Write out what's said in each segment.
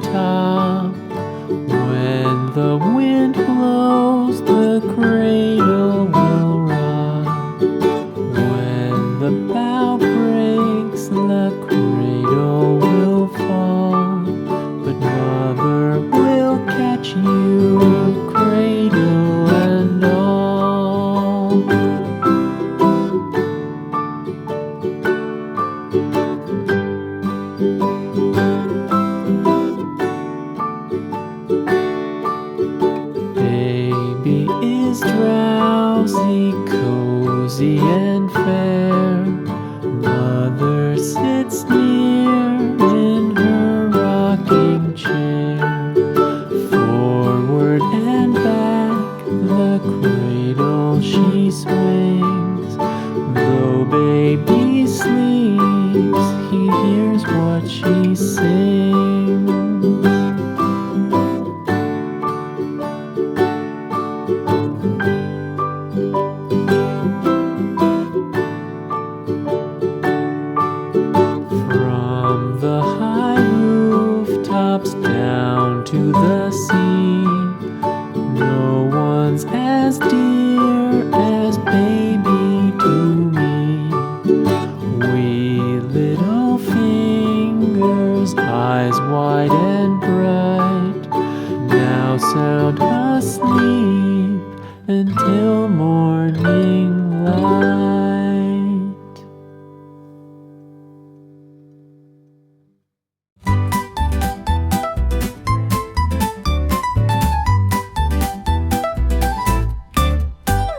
top. When the wind blows, the cradle will rock. When the bough breaks, the cradle will fall. But Mother will catch you, cradle and all. Baby is drowsy, cozy and fair. Mother sits near in her rocking chair. Forward and back, the cradle she swings. Though baby sleeps, he hears what she sings. From the high rooftops down to the sea, no one's as dear as baby to me. Wee little fingers, eyes wide and bright, now sound asleep until morning light.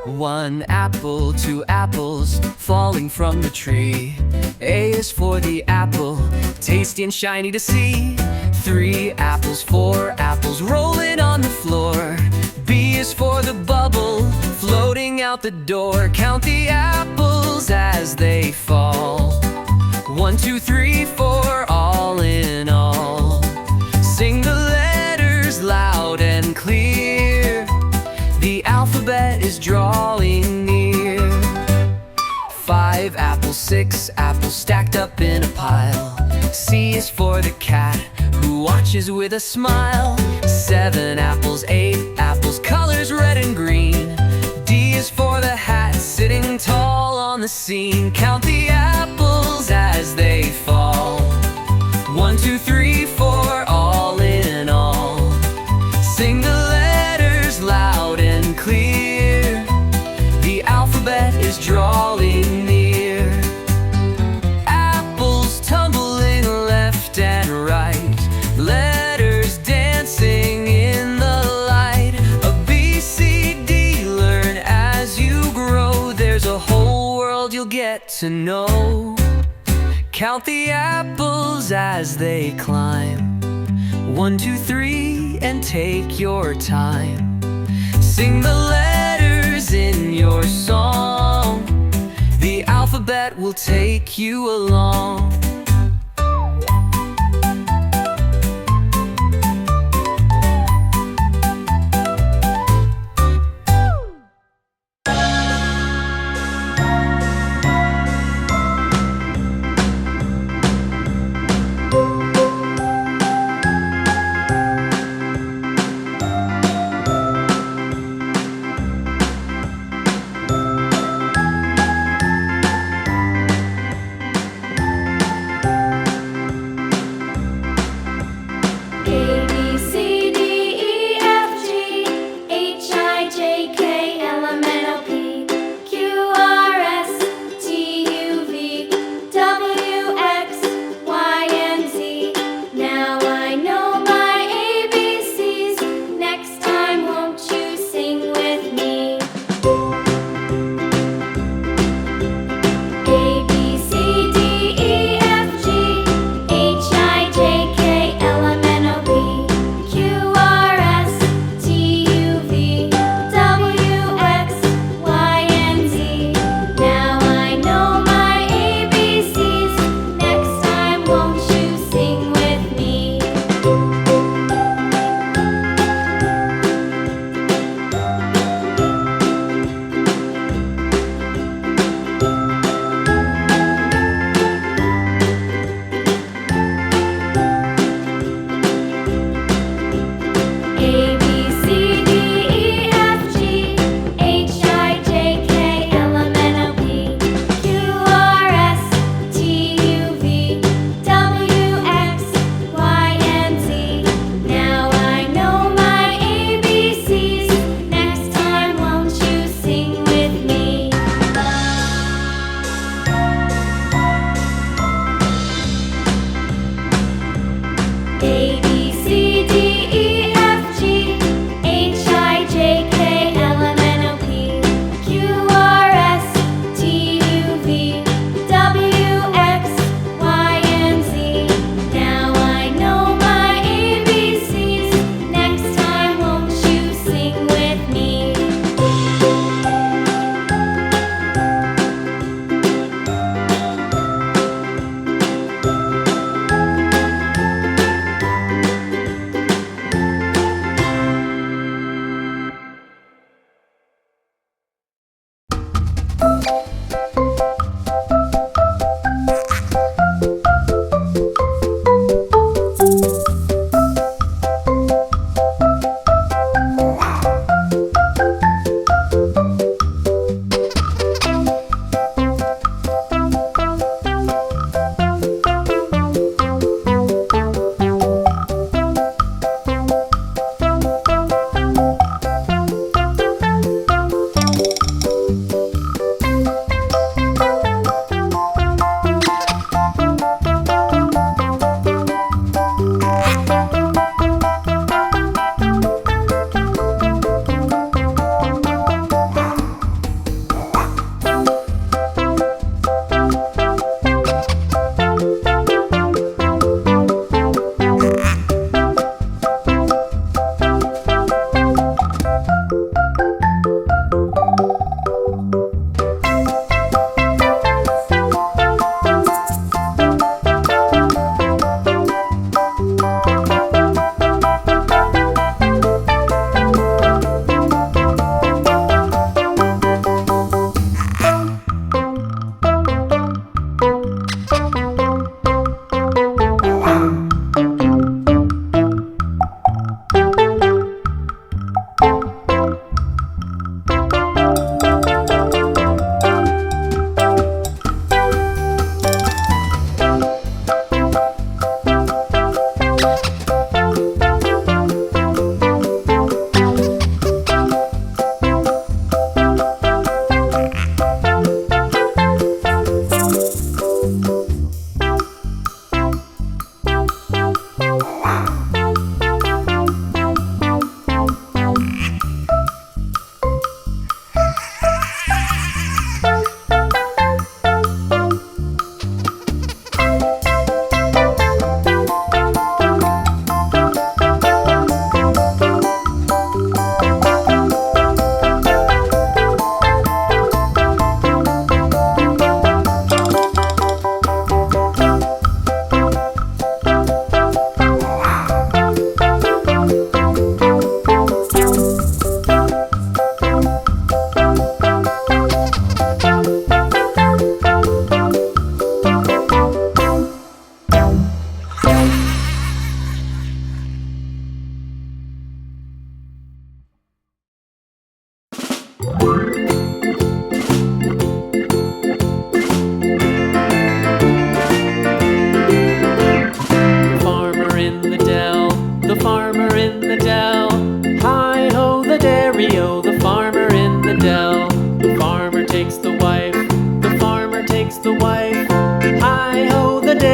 One apple, two apples falling from the tree. A is for the apple, tasty and shiny to see. 3 apples, 4 apples rolling on the floor. B is for the bubble floating out the door. Count the apples as they fall. 1, 2, 3, 4, all in all. Sing the letters loud and clear. The alphabet is drawing near. 5 apples, 6 apples stacked up in a pile. C is for the cat who watches with a smile. 7 apples, 8 apples, colors red and green. D is for the hat sitting tall on the scene. Count the apples as they fall. 1, 2, 3, 4, all in all. Sing the letters loud and clear. The alphabet is drawing near. Apples tumbling left and right, letters dancing in the light. A B, C, D, learn as you grow. There's a whole world you'll get to know. Count the apples as they climb. 1, 2, 3, and take your time. Sing the letters in your song. The alphabet will take you along.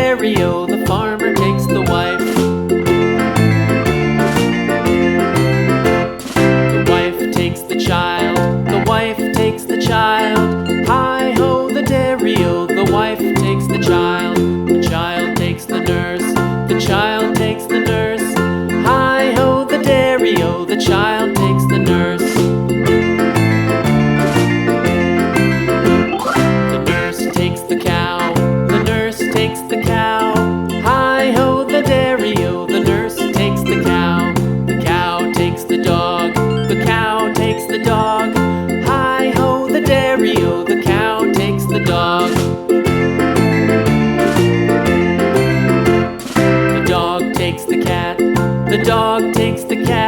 dairy-o, the farmer takes the wife. The wife takes the child, the wife takes the child. Hi-ho, the dairy-o, the wife takes the child. The child takes the nurse, the child takes the nurse. Hi-ho, the dairy-o, the child takes the nurse. The nurse takes the cow, the nurse takes the cow. Hi-ho, the dairy-o, the nurse takes the cow. The cow takes the dog, the cow takes the dog. Hi-ho, the dairy-o, the cow takes the dog. The dog takes the cat, the dog takes the cat.